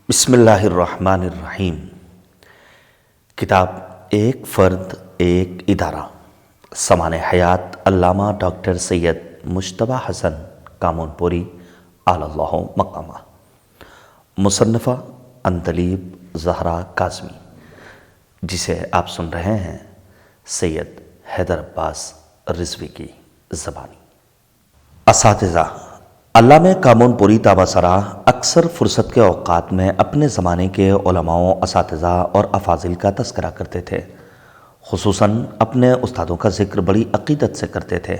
بسم اللہ الرحمن الرحیم۔ کتاب ایک فرد ایک ادارہ، سامان حیات علامہ ڈاکٹر سید مجتبیٰ حسن کامون پوری اعلی اللہ مقامہ، مصنفہ عندلیب زہرا کاظمی، جسے آپ سن رہے ہیں سید حیدر عباس رضوی کی زبانی۔ اساتذہ علامہ کامون پوری تاباسرا اکثر فرصت کے اوقات میں اپنے زمانے کے علماء، اساتذہ اور افاضل کا تذکرہ کرتے تھے، خصوصاً اپنے استادوں کا ذکر بڑی عقیدت سے کرتے تھے۔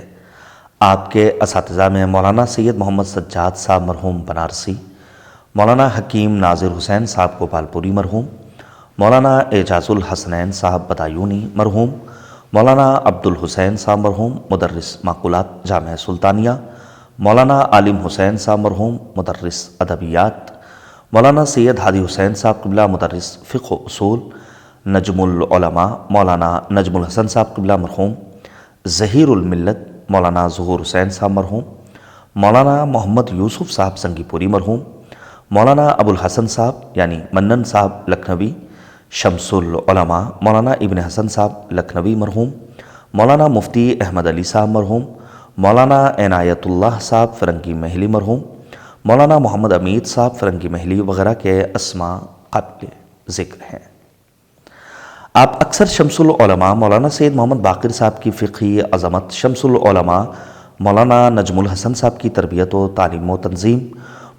آپ کے اساتذہ میں مولانا سید محمد سجاد صاحب مرحوم بنارسی، مولانا حکیم ناظر حسین صاحب گوپال پوری مرحوم، مولانا اعجاز الحسنین صاحب بدایونی مرحوم، مولانا عبد الحسین صاحب مرحوم مدرس معقولات جامعہ سلطانیہ، مولانا عالم حسین صاحب مرحوم مدرس ادبیات، مولانا سید ہادی حسین صاحب قبلہ مدرس فقہ و اصول، نجم العلماء مولانا نجم الحسن صاحب قبلہ مرحوم، ظہیر الملت مولانا ظہور حسین صاحب مرحوم، مولانا محمد یوسف صاحب سنگی پوری مرحوم، مولانا ابو الحسن صاحب یعنی منن صاحب لکھنوی، شمس العلماء مولانا ابن حسن صاحب لکھنوی مرحوم، مولانا مفتی احمد علی صاحب مرحوم، مولانا عنایت اللہ صاحب فرنگی محلی مرحوم، مولانا محمد امید صاحب فرنگی محلی وغیرہ کے اسماء قابل ذکر ہیں۔ آپ اکثر شمس العلماء مولانا سید محمد باقر صاحب کی فقہی عظمت، شمس العلماء مولانا نجم الحسن صاحب کی تربیت و تعلیم و تنظیم،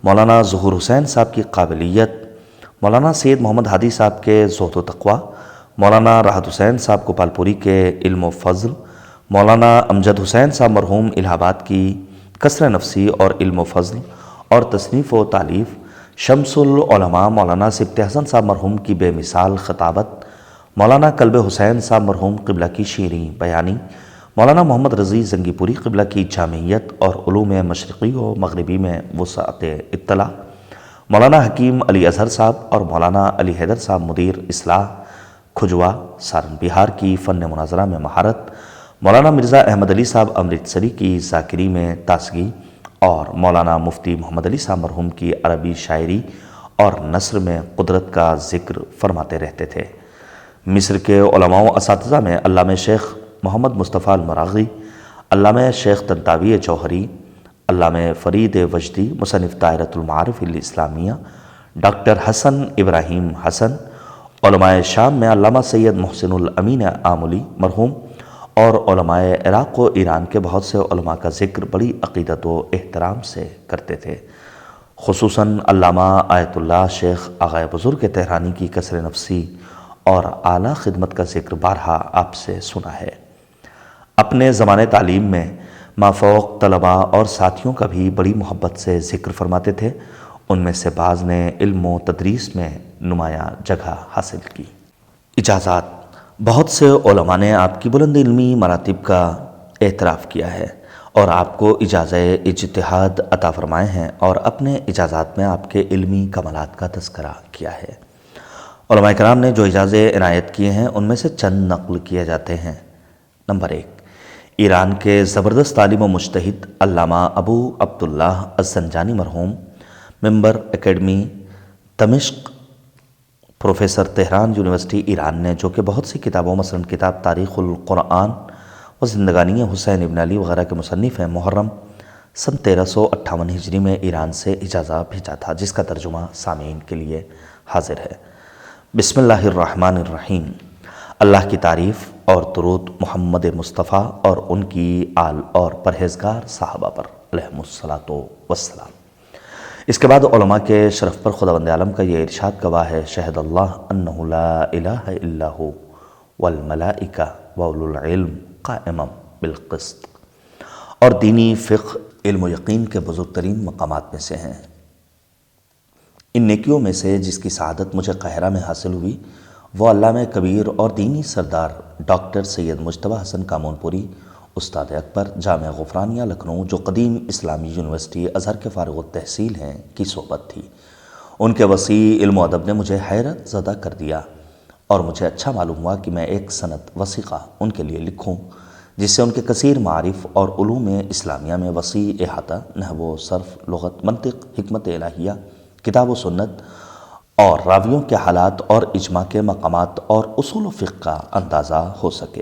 مولانا ظہور حسین صاحب کی قابلیت، مولانا سید محمد ہادی صاحب کے زہد و تقویٰ، مولانا راحت حسین صاحب گوپال پوری کے علم و فضل، مولانا امجد حسین صاحب مرحوم الہ آباد کی کثر نفسی اور علم و فضل اور تصنیف و تالیف، شمس العلماء مولانا سبط حسن صاحب مرحوم کی بے مثال خطابت، مولانا کلب حسین صاحب مرحوم قبلہ کی شیریں بیانی، مولانا محمد رضی زنگی پوری قبلہ کی جامعیت اور علوم مشرقی و مغربی میں وسعت اطلاع، مولانا حکیم علی اظہر صاحب اور مولانا علی حیدر صاحب مدیر اصلاح کھجوا سارن بہار کی فن مناظرہ میں مہارت، مولانا مرزا احمد علی صاحب امرتسری کی ذاکری میں تازگی اور مولانا مفتی محمد علی صاحب مرحوم کی عربی شاعری اور نثر میں قدرت کا ذکر فرماتے رہتے تھے۔ مصر کے علماء و اساتذہ میں علامہ شیخ محمد مصطفیٰ المراغی، علامہ شیخ طنطاوی جوہری، علامہ فرید وجدی مصنف دائرۃ المعارف الاسلامیہ، ڈاکٹر حسن ابراہیم حسن، علماء شام میں علامہ سید محسن الامین آملی مرحوم اور علماء عراق و ایران کے بہت سے علماء کا ذکر بڑی عقیدت و احترام سے کرتے تھے، خصوصاً علامہ آیت اللہ شیخ آغا بزرگ تہرانی کی کثر نفسی اور اعلیٰ خدمت کا ذکر بارہا آپ سے سنا ہے۔ اپنے زمانے تعلیم میں مافوق طلباء اور ساتھیوں کا بھی بڑی محبت سے ذکر فرماتے تھے، ان میں سے بعض نے علم و تدریس میں نمایاں جگہ حاصل کی۔ اجازات: بہت سے علماء نے آپ کی بلند علمی مراتب کا اعتراف کیا ہے اور آپ کو اجازت اجتہاد عطا فرمائے ہیں اور اپنے اجازات میں آپ کے علمی کمالات کا تذکرہ کیا ہے۔ علماء کرام نے جو اجازت عنایت کیے ہیں ان میں سے چند نقل کیے جاتے ہیں۔ نمبر 1، ایران کے زبردست عالم و مجتہد علامہ ابو عبداللہ الزنجانی مرحوم، ممبر اکیڈمی دمشق، پروفیسر تہران یونیورسٹی ایران نے، جو کہ بہت سی کتابوں مثلا کتاب تاریخ القرآن و زندگانی حسین ابن علی وغیرہ کے مصنف ہیں، محرم سن 1358 ہجری میں ایران سے اجازہ بھیجا تھا، جس کا ترجمہ سامعین کے لیے حاضر ہے۔ بسم اللہ الرحمن الرحیم۔ اللہ کی تعریف اور درود محمد مصطفیٰ اور ان کی آل اور پرہیزگار صحابہ پر علیہم الصلاۃ والسلام۔ اس کے بعد علماء کے شرف پر خداوند عالم کا یہ ارشاد گواہ ہے، شہد اللہ انہ لا الہ الا ہو والملائکہ واولو العلم قائما بالقسط، اور دینی فقہ، علم و یقین کے بزرگ ترین مقامات میں سے ہیں۔ ان نیکیوں میں سے جس کی سعادت مجھے قاہرہ میں حاصل ہوئی وہ علامہ کبیر اور دینی سردار ڈاکٹر سید مجتبیٰ حسن کامون پوری استاد اکبر جامعہ غفرانیہ لکھنؤ، جو قدیم اسلامی یونیورسٹی ازہر کے فارغ التحصیل ہیں، کی صحبت تھی۔ ان کے وسیع علم و ادب نے مجھے حیرت زدہ کر دیا اور مجھے اچھا معلوم ہوا کہ میں ایک سند وثیقہ ان کے لیے لکھوں جس سے ان کے کثیر معارف اور علوم اسلامیہ میں وسیع احاطہ، نحو و صرف، لغت، منطق، حکمت الہیہ، کتاب و سنت اور راویوں کے حالات اور اجماع کے مقامات اور اصول و فقہ کا اندازہ ہو سکے۔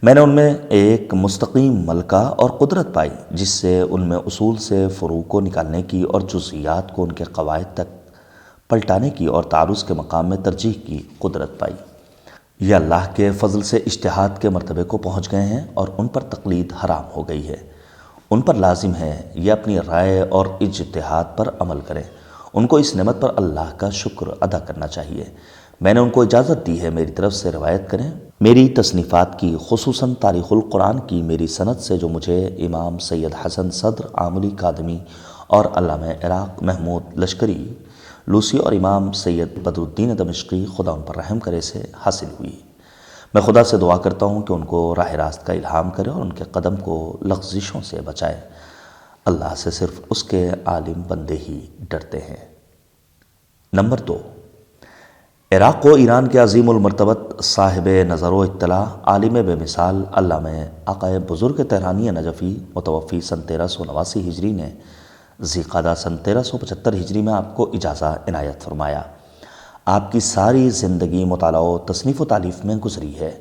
میں نے ان میں ایک مستقیم ملکہ اور قدرت پائی جس سے ان میں اصول سے فروع کو نکالنے کی اور جزئیات کو ان کے قواعد تک پلٹانے کی اور تعارض کے مقام میں ترجیح کی قدرت پائی۔ یہ اللہ کے فضل سے اجتہاد کے مرتبے کو پہنچ گئے ہیں اور ان پر تقلید حرام ہو گئی ہے۔ ان پر لازم ہے یہ اپنی رائے اور اجتہاد پر عمل کریں۔ ان کو اس نعمت پر اللہ کا شکر ادا کرنا چاہیے۔ میں نے ان کو اجازت دی ہے میری طرف سے روایت کریں۔ میری تصنیفات کی، خصوصاً تاریخ القرآن کی میری سند سے جو مجھے امام سید حسن صدر آملی کاظمی اور علامہ عراق محمود لشکری لوسی اور امام سید بدر الدین دمشقی خدا ان پر رحم کرے سے حاصل ہوئی۔ میں خدا سے دعا کرتا ہوں کہ ان کو راہ راست کا الہام کرے اور ان کے قدم کو لغزشوں سے بچائے۔ اللہ سے صرف اس کے عالم بندے ہی ڈرتے ہیں۔ نمبر 2، عراق و ایران کے عظیم المرتبت صاحب نظر و اطلاع عالم بے مثال علامہ آقائے بزرگ تہرانی نجفی متوفی سن 1389 ہجری نے ذی-قعدہ سن 1375 ہجری میں آپ کو اجازہ عنایت فرمایا۔ آپ کی ساری زندگی مطالعہ و تصنیف و تالیف میں گزری ہے۔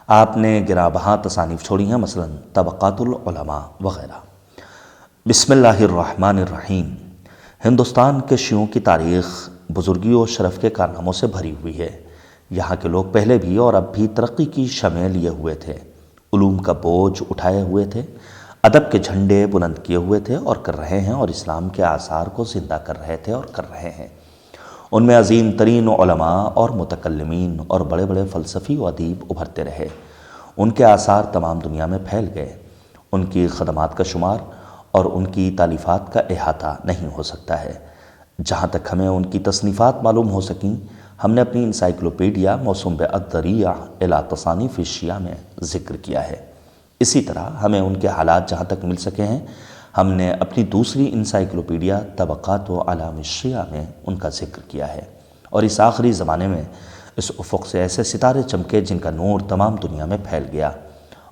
آپ نے گراں بہا تصانیف چھوڑی ہیں، مثلا طبقات العلماء وغیرہ۔ بسم اللہ الرحمن الرحیم۔ ہندوستان کے شیعوں کی تاریخ بزرگی و شرف کے کارناموں سے بھری ہوئی ہے۔ یہاں کے لوگ پہلے بھی اور اب بھی ترقی کی شمع لیے ہوئے تھے، علوم کا بوجھ اٹھائے ہوئے تھے، ادب کے جھنڈے بلند کیے ہوئے تھے اور کر رہے ہیں، اور اسلام کے آثار کو زندہ کر رہے تھے اور کر رہے ہیں۔ ان میں عظیم ترین علماء اور متکلمین اور بڑے بڑے فلسفی و ادیب ابھرتے رہے۔ ان کے آثار تمام دنیا میں پھیل گئے۔ ان کی خدمات کا شمار اور ان کی تالیفات کا احاطہ نہیں ہو سکتا ہے۔ جہاں تک ہمیں ان کی تصنیفات معلوم ہو سکیں، ہم نے اپنی انسائکلوپیڈیا موسوم الذریعہ الی تصانیف الشیعہ میں ذکر کیا ہے۔ اسی طرح ہمیں ان کے حالات جہاں تک مل سکے ہیں، ہم نے اپنی دوسری انسائکلوپیڈیا طبقات و اعلام الشیعہ میں ان کا ذکر کیا ہے۔ اور اس آخری زمانے میں اس افق سے ایسے ستارے چمکے جن کا نور تمام دنیا میں پھیل گیا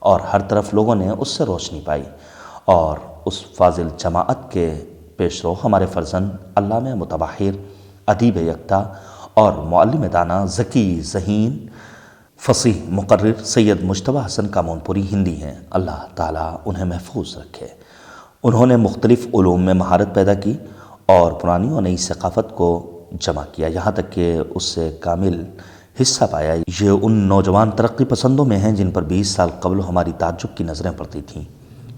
اور ہر طرف لوگوں نے اس سے روشنی پائی، اور اس فاضل جماعت کے پیش رو ہمارے فرزند علامہ متبحر، ادیب یکتا اور معلم دانا، ذکی، ذہین، فصیح، مقرر سید مجتبی حسن کامونپوری ہندی ہیں۔ اللہ تعالیٰ انہیں محفوظ رکھے۔ انہوں نے مختلف علوم میں مہارت پیدا کی اور پرانی و نئی ثقافت کو جمع کیا، یہاں تک کہ اس سے کامل حصہ پایا۔ یہ ان نوجوان ترقی پسندوں میں ہیں جن پر 20 سال قبل ہماری تعجب کی نظریں پڑتی تھیں۔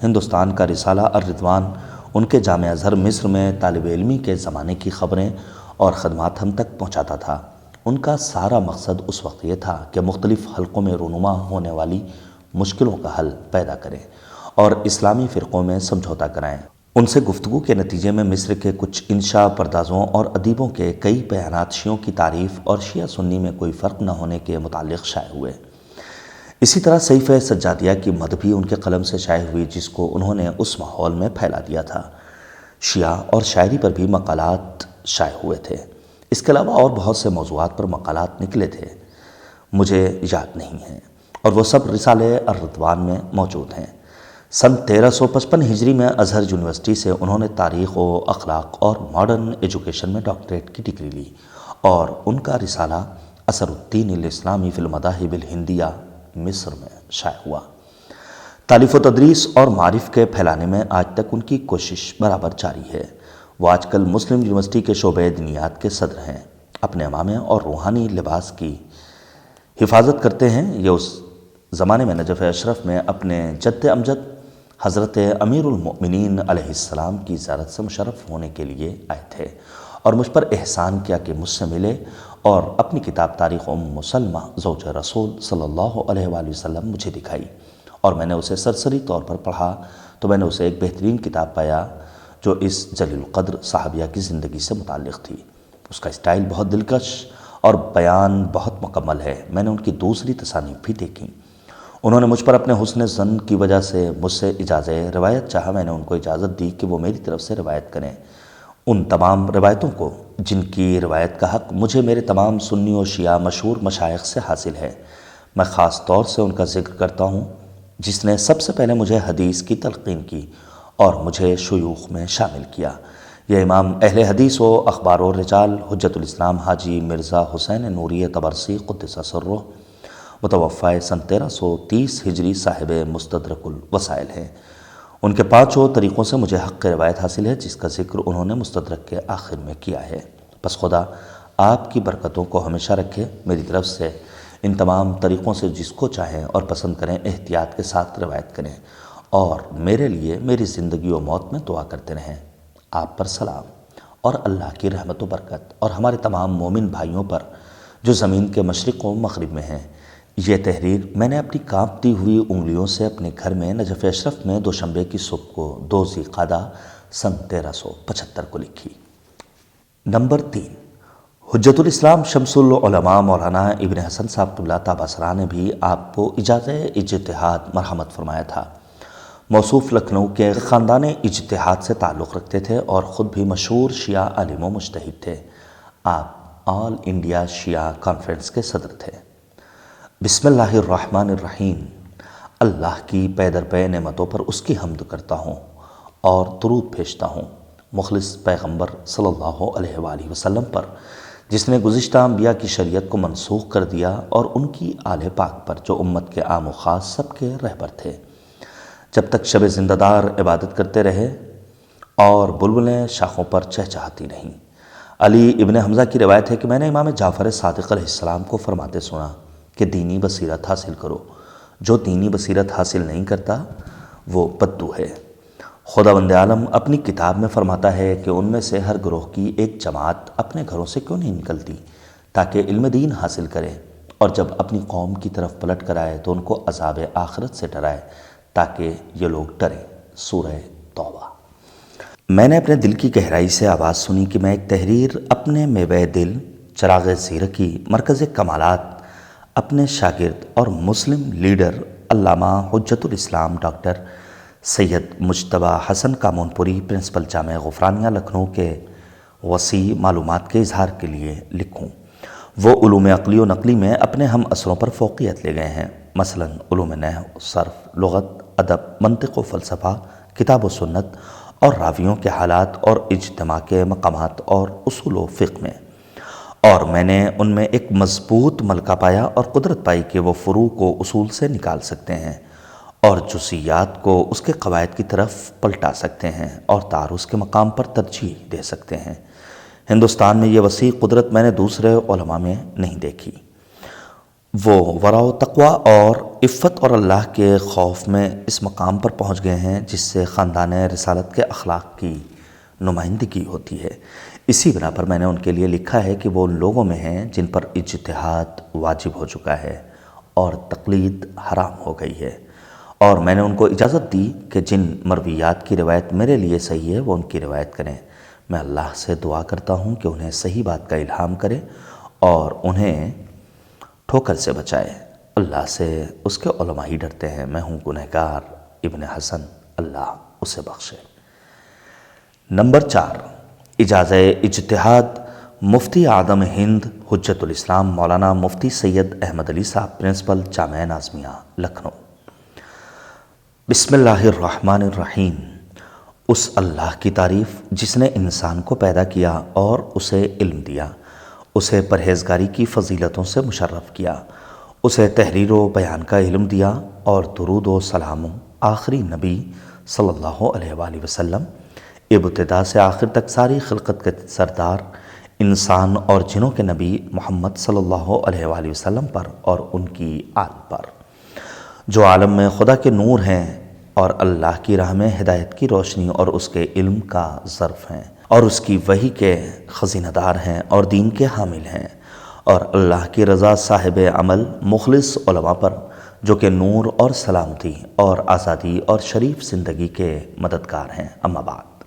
ہندوستان کا رسالہ الرضوان ان کے جامعہ ازہر مصر میں طالب علمی کے زمانے کی خبریں اور خدمات ہم تک پہنچاتا تھا۔ ان کا سارا مقصد اس وقت یہ تھا کہ مختلف حلقوں میں رونما ہونے والی مشکلوں کا حل پیدا کریں اور اسلامی فرقوں میں سمجھوتا کرائیں۔ ان سے گفتگو کے نتیجے میں مصر کے کچھ انشا پردازوں اور ادیبوں کے کئی بیانات شیعوں کی تعریف اور شیعہ سنی میں کوئی فرق نہ ہونے کے متعلق شائع ہوئے۔ اسی طرح صحیفہ سجادیہ کی مدح بھی ان کے قلم سے شائع ہوئی، جس کو انہوں نے اس ماحول میں پھیلا دیا تھا۔ شیعہ اور شاعری پر بھی مقالات شائع ہوئے تھے۔ اس کے علاوہ اور بہت سے موضوعات پر مقالات نکلے تھے، مجھے یاد نہیں ہیں، اور وہ سب رسالہ الرضوان میں موجود ہیں۔ سن 1355 ہجری میں ازہر یونیورسٹی سے انہوں نے تاریخ و اخلاق اور ماڈرن ایجوکیشن میں ڈاکٹریٹ کی ڈگری لی، اور ان کا رسالہ اثر الدین الاسلامی فی المذاہب الہندیہ مصر میں شائع ہوا۔ تالیف و تدریس اور معارف کے پھیلانے میں آج تک ان کی کوشش برابر جاری ہے۔ وہ آج کل مسلم یونیورسٹی کے شعبہ دینیات کے صدر ہیں۔ اپنے عمامے اور روحانی لباس کی حفاظت کرتے ہیں۔ یہ اس زمانے میں نجف اشرف میں اپنے جد امجد حضرت امیر المؤمنین علیہ السلام کی زیارت سے مشرف ہونے کے لیے آئے تھے، اور مجھ پر احسان کیا کہ مجھ سے ملے اور اپنی کتاب تاریخ ام سلمہ زوج رسول صلی اللہ علیہ وآلہ وسلم مجھے دکھائی، اور میں نے اسے سرسری طور پر پڑھا تو میں نے اسے ایک بہترین کتاب پایا جو اس جلیل القدر صحابیہ کی زندگی سے متعلق تھی۔ اس کا اسٹائل بہت دلکش اور بیان بہت مکمل ہے۔ میں نے ان کی دوسری تصانیف بھی دیکھیں۔ انہوں نے مجھ پر اپنے حسن ظن کی وجہ سے مجھ سے اجازت روایت چاہا۔ میں نے ان کو اجازت دی کہ وہ میری طرف سے روایت کریں، ان تمام روایتوں کو جن کی روایت کا حق مجھے میرے تمام سنی و شیعہ مشہور مشائخ سے حاصل ہے۔ میں خاص طور سے ان کا ذکر کرتا ہوں جس نے سب سے پہلے مجھے حدیث کی تلقین کی اور مجھے شیوخ میں شامل کیا، یہ امام اہل حدیث و اخبار و رجال حجت الاسلام حاجی مرزا حسین نوری طبرسی قدس سرہ متوفی سن 1330 ہجری صاحب مستدرک الوسائل ہیں۔ ان کے 5 طریقوں سے مجھے حق روایت حاصل ہے، جس کا ذکر انہوں نے مستدرک کے آخر میں کیا ہے۔ پس خدا آپ کی برکتوں کو ہمیشہ رکھے۔ میری طرف سے ان تمام طریقوں سے جس کو چاہیں اور پسند کریں احتیاط کے ساتھ روایت کریں، اور میرے لیے میری زندگی و موت میں دعا کرتے رہیں۔ آپ پر سلام اور اللہ کی رحمت و برکت، اور ہمارے تمام مومن بھائیوں پر جو زمین کے مشرق و مغرب میں ہیں۔ یہ تحریر میں نے اپنی کانپتی ہوئی انگلیوں سے اپنے گھر میں نجف اشرف میں دوشنبے کی صبح کو 2 ذی القعدہ سن 1375 کو لکھی۔ نمبر 3، حجت الاسلام شمس العلماء مولانا ابن حسن صاحب قبلہ تاباسرا نے بھی آپ کو اجازت اجتہاد مرحمت فرمایا تھا۔ موصوف لکھنؤ کے خاندان اجتہاد سے تعلق رکھتے تھے اور خود بھی مشہور شیعہ عالم و مجتہد تھے۔ آپ آل انڈیا شیعہ کانفرنس کے صدر تھے۔ بسم اللہ الرحمن الرحیم۔ اللہ کی پے در پے نعمتوں پر اس کی حمد کرتا ہوں اور درود بھیجتا ہوں مخلص پیغمبر صلی اللہ علیہ وآلہ وسلم پر، جس نے گزشتہ انبیاء کی شریعت کو منسوخ کر دیا، اور ان کی آل پاک پر جو امت کے عام و خاص سب کے رہبر تھے، جب تک شب زندہ دار عبادت کرتے رہے اور بلبلیں شاخوں پر چہچہاتی نہیں۔ علی ابن حمزہ کی روایت ہے کہ میں نے امام جعفر صادق علیہ السلام کو فرماتے سنا کہ دینی بصیرت حاصل کرو، جو دینی بصیرت حاصل نہیں کرتا وہ بدو ہے۔ خداوند عالم اپنی کتاب میں فرماتا ہے کہ ان میں سے ہر گروہ کی ایک جماعت اپنے گھروں سے کیوں نہیں نکلتی تاکہ علم دین حاصل کرے، اور جب اپنی قوم کی طرف پلٹ کر آئے تو ان کو عذاب آخرت سے ڈرائے تاکہ یہ لوگ ڈریں۔ سورہ توبہ۔ میں نے اپنے دل کی گہرائی سے آواز سنی کہ میں ایک تحریر اپنے میوہ دل چراغ زیرکی مرکز کمالات اپنے شاگرد اور مسلم لیڈر علامہ حجت الاسلام ڈاکٹر سید مجتبیٰ حسن کامونپوری پرنسپل جامعہ غفرانیہ لکھنؤ کے وسیع معلومات کے اظہار کے لیے لکھوں۔ وہ علوم عقلی و نقلی میں اپنے ہم عصروں پر فوقیت لے گئے ہیں، مثلا علوم نحو، صرف، لغت، ادب، منطق و فلسفہ، کتاب و سنت اور راویوں کے حالات اور اجتماع کے مقامات اور اصول و فقہ میں، اور میں نے ان میں ایک مضبوط ملکہ پایا اور قدرت پائی کہ وہ فروع کو اصول سے نکال سکتے ہیں اور جزئیات کو اس کے قواعد کی طرف پلٹا سکتے ہیں اور تعارض کے مقام پر ترجیح دے سکتے ہیں۔ ہندوستان میں یہ وسیع قدرت میں نے دوسرے علماء میں نہیں دیکھی۔ وہ ورع و تقویٰ اور عفت اور اللہ کے خوف میں اس مقام پر پہنچ گئے ہیں جس سے خاندان رسالت کے اخلاق کی نمائندگی ہوتی ہے۔ اسی بنا پر میں نے ان کے لیے لکھا ہے کہ وہ ان لوگوں میں ہیں جن پر اجتہاد واجب ہو چکا ہے اور تقلید حرام ہو گئی ہے، اور میں نے ان کو اجازت دی کہ جن مرویات کی روایت میرے لیے صحیح ہے وہ ان کی روایت کریں۔ میں اللہ سے دعا کرتا ہوں کہ انہیں صحیح بات کا الہام کرے اور انہیں ٹھوکر سے بچائے۔ اللہ سے اس کے علماء ہی ڈرتے ہیں، میں ہوں گنہگار ابن حسن، اللہ اسے بخشے۔ نمبر 4، اجازت اجتہاد مفتی اعظم ہند حجت الاسلام مولانا مفتی سید احمد علی صاحب پرنسپل جامعہ نازمیہ لکھنؤ۔ بسم اللہ الرحمن الرحیم۔ اس اللہ کی تعریف جس نے انسان کو پیدا کیا اور اسے علم دیا، اسے پرہیزگاری کی فضیلتوں سے مشرف کیا، اسے تحریر و بیان کا علم دیا، اور درود و سلام آخری نبی صلی اللہ علیہ وآلہ وسلم، ابتدا سے آخر تک ساری خلقت کے سردار، انسان اور جنوں کے نبی محمد صلی اللہ علیہ وآلہ وسلم پر اور ان کی آل پر، جو عالم میں خدا کے نور ہیں اور اللہ کی راہ میں ہدایت کی روشنی اور اس کے علم کا ظرف ہیں، اور اس کی وحی کے خزینہ دار ہیں اور دین کے حامل ہیں، اور اللہ کی رضا صاحب عمل مخلص علماء پر جو کہ نور اور سلامتی اور آزادی اور شریف زندگی کے مددگار ہیں۔ اما بعد،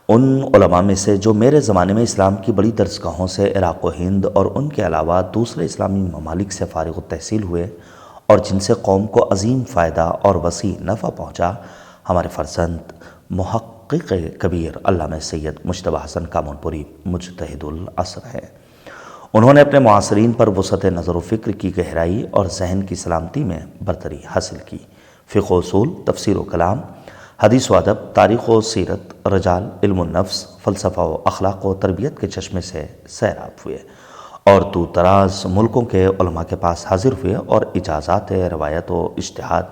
ان علماء میں سے جو میرے زمانے میں اسلام کی بڑی درسگاہوں سے عراق و ہند اور ان کے علاوہ دوسرے اسلامی ممالک سے فارغ التحصیل ہوئے اور جن سے قوم کو عظیم فائدہ اور وسیع نفع پہنچا، ہمارے فرزند محقق کبیر علامہ سید مجتبیٰ حسن کامونپوری مجتہد العصر ہیں۔ انہوں نے اپنے معاصرین پر وسعت نظر و فکر کی گہرائی اور ذہن کی سلامتی میں برتری حاصل کی۔ فقہ و اصول، تفسیر و کلام، حدیث و ادب، تاریخ و سیرت، رجال، علم النفس، فلسفہ و اخلاق و تربیت کے چشمے سے سیراب ہوئے اور دور دراز ملکوں کے علماء کے پاس حاضر ہوئے اور اجازات روایت و اجتہاد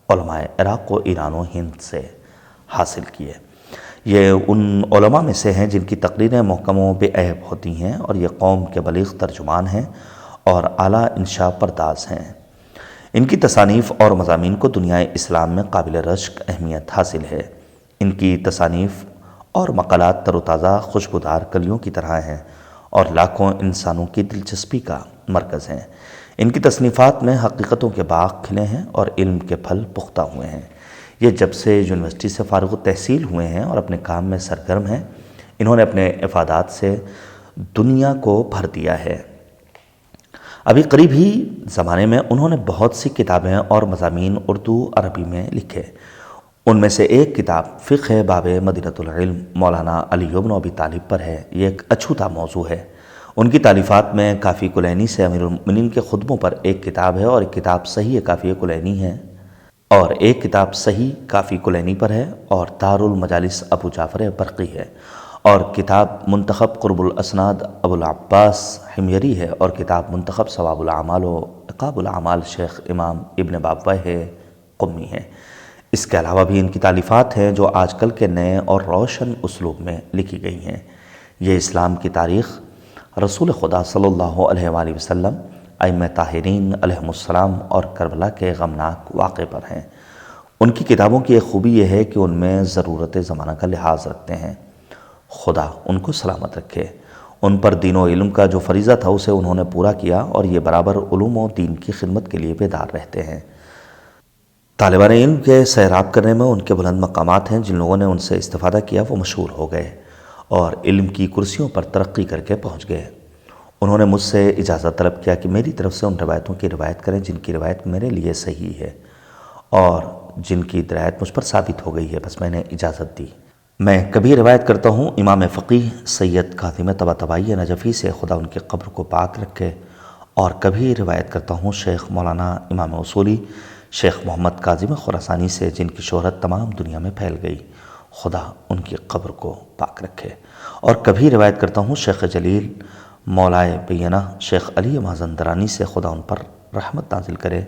علماء عراق و ایران و ہند سے حاصل کیے۔ یہ ان علماء میں سے ہیں جن کی تقریریں محکم و بے عیب ہوتی ہیں اور یہ قوم کے بلیغ ترجمان ہیں اور اعلیٰ انشاء پرداز ہیں۔ ان کی تصانیف اور مضامین کو دنیا اسلام میں قابل رشک اہمیت حاصل ہے۔ ان کی تصانیف اور مقالات تر و تازہ خوشبودار کلیوں کی طرح ہیں اور لاکھوں انسانوں کی دلچسپی کا مرکز ہیں۔ ان کی تصنیفات میں حقیقتوں کے باغ کھلے ہیں اور علم کے پھل پختہ ہوئے ہیں۔ یہ جب سے یونیورسٹی سے فارغ التحصیل ہوئے ہیں اور اپنے کام میں سرگرم ہیں، انہوں نے اپنے افادات سے دنیا کو بھر دیا ہے۔ ابھی قریب ہی زمانے میں انہوں نے بہت سی کتابیں اور مضامین اردو عربی میں لکھے۔ ان میں سے ایک کتاب فقہ باب مدینۃ العلم مولانا علی بن ابی طالب پر ہے۔ یہ ایک اچھوتا موضوع ہے۔ ان کی تالیفات میں کافی کلینی سے امیر المؤمنین کے خطبوں پر ایک کتاب ہے اور ایک کتاب صحیح کافی کلینی ہے اور ایک کتاب صحیح کافی کلینی پر ہے اور دار المجالس ابو جعفر برقی ہے اور کتاب منتخب قرب الاسناد ابو العباس حمیری ہے اور کتاب منتخب ثواب الاعمال و عقاب الاعمال شیخ امام ابن بابویہ قمی ہے۔ اس کے علاوہ بھی ان کی تالیفات ہیں جو آج کل کے نئے اور روشن اسلوب میں لکھی گئی ہیں۔ یہ اسلام کی تاریخ، رسول خدا صلی اللہ علیہ وآلہ وسلم، ائمہ طاہرین علیہم السلام اور کربلا کے غمناک واقعے پر ہیں۔ ان کی کتابوں کی ایک خوبی یہ ہے کہ ان میں ضرورت زمانہ کا لحاظ رکھتے ہیں۔ خدا ان کو سلامت رکھے۔ ان پر دین و علم کا جو فریضہ تھا اسے انہوں نے پورا کیا اور یہ برابر علوم و دین کی خدمت کے لیے بیدار رہتے ہیں۔ طالبان علم کے سیراب کرنے میں ان کے بلند مقامات ہیں۔ جن لوگوں نے ان سے استفادہ کیا وہ مشہور ہو گئے اور علم کی کرسیوں پر ترقی کر کے پہنچ گئے۔ انہوں نے مجھ سے اجازت طلب کیا کہ میری طرف سے ان روایتوں کی روایت کریں جن کی روایت میرے لیے صحیح ہے اور جن کی درایت مجھ پر ثابت ہو گئی ہے۔ بس میں نے اجازت دی۔ میں کبھی روایت کرتا ہوں امام فقیہ سید کاظم طباطبائی نجفی سے، خدا ان کی قبر کو پاک رکھے، اور کبھی روایت کرتا ہوں شیخ مولانا امام اصولی شیخ محمد کاظم خراسانی سے، جن کی شہرت تمام دنیا میں پھیل گئی، خدا ان کی قبر کو پاک رکھے، اور کبھی روایت کرتا ہوں شیخ جلیل مولائے بینہ شیخ علی مازندرانی سے، خدا ان پر رحمت نازل کرے،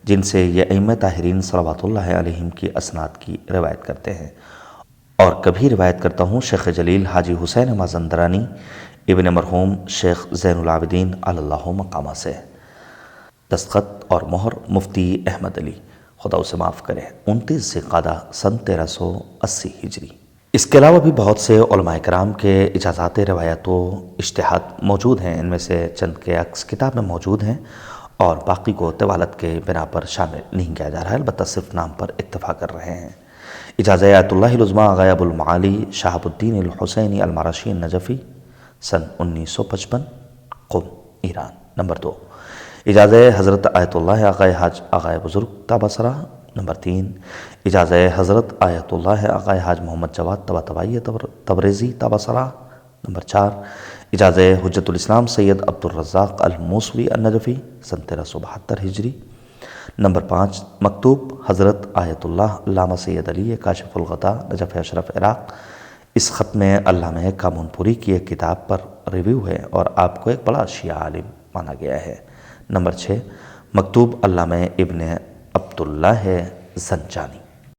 جن سے یہ ائمہ طاہرین صلوات اللہ علیہم کی اسناد کی روایت کرتے ہیں، اور کبھی روایت کرتا ہوں شیخ جلیل حاجی حسین مازندرانی ابن مرحوم شیخ زین العابدین علی اللہ مقامہ سے۔ دستخط اور مہر مفتی احمد علی، خدا اسے معاف کرے، 29 ذوالقعدہ سن 1380 ہجری۔ اس کے علاوہ بھی بہت سے علماء کرام کے اجازات روایت و اجتہاد موجود ہیں۔ ان میں سے چند کے عکس کتاب میں موجود ہیں اور باقی کو طوالت کے بنا پر شامل نہیں کیا جا رہا ہے، البتہ صرف نام پر اکتفا کر رہے ہیں۔ اجازہ آیت اللہ العظمیٰ آغا ابو المعالی شہاب الدین الحسینی المراشی النجفی سن 1955 قم ایران۔ نمبر 2، اجازہ حضرت آیت اللہ آغا حاج آغا بزرگ طاباسرا۔ نمبر 3، اجازہ حضرت آیت اللہ آغا حاج محمد جواد طباطبائی تبریزی طاباسرا۔ نمبر 4، اجازہ حجت الاسلام سید عبد الرزاق الموسوی النجفی سن 1372 ہجری۔ نمبر 5، مکتوب حضرت آیت اللہ علامہ سید علی کاشف الغطا نجف اشرف عراق۔ اس خط میں علامہ کامون پوری کی ایک کتاب پر ریویو ہے اور آپ کو ایک بڑا شیعہ عالم مانا گیا ہے۔ نمبر 6، مکتوب علامہ ابن عبداللہ زنجانی۔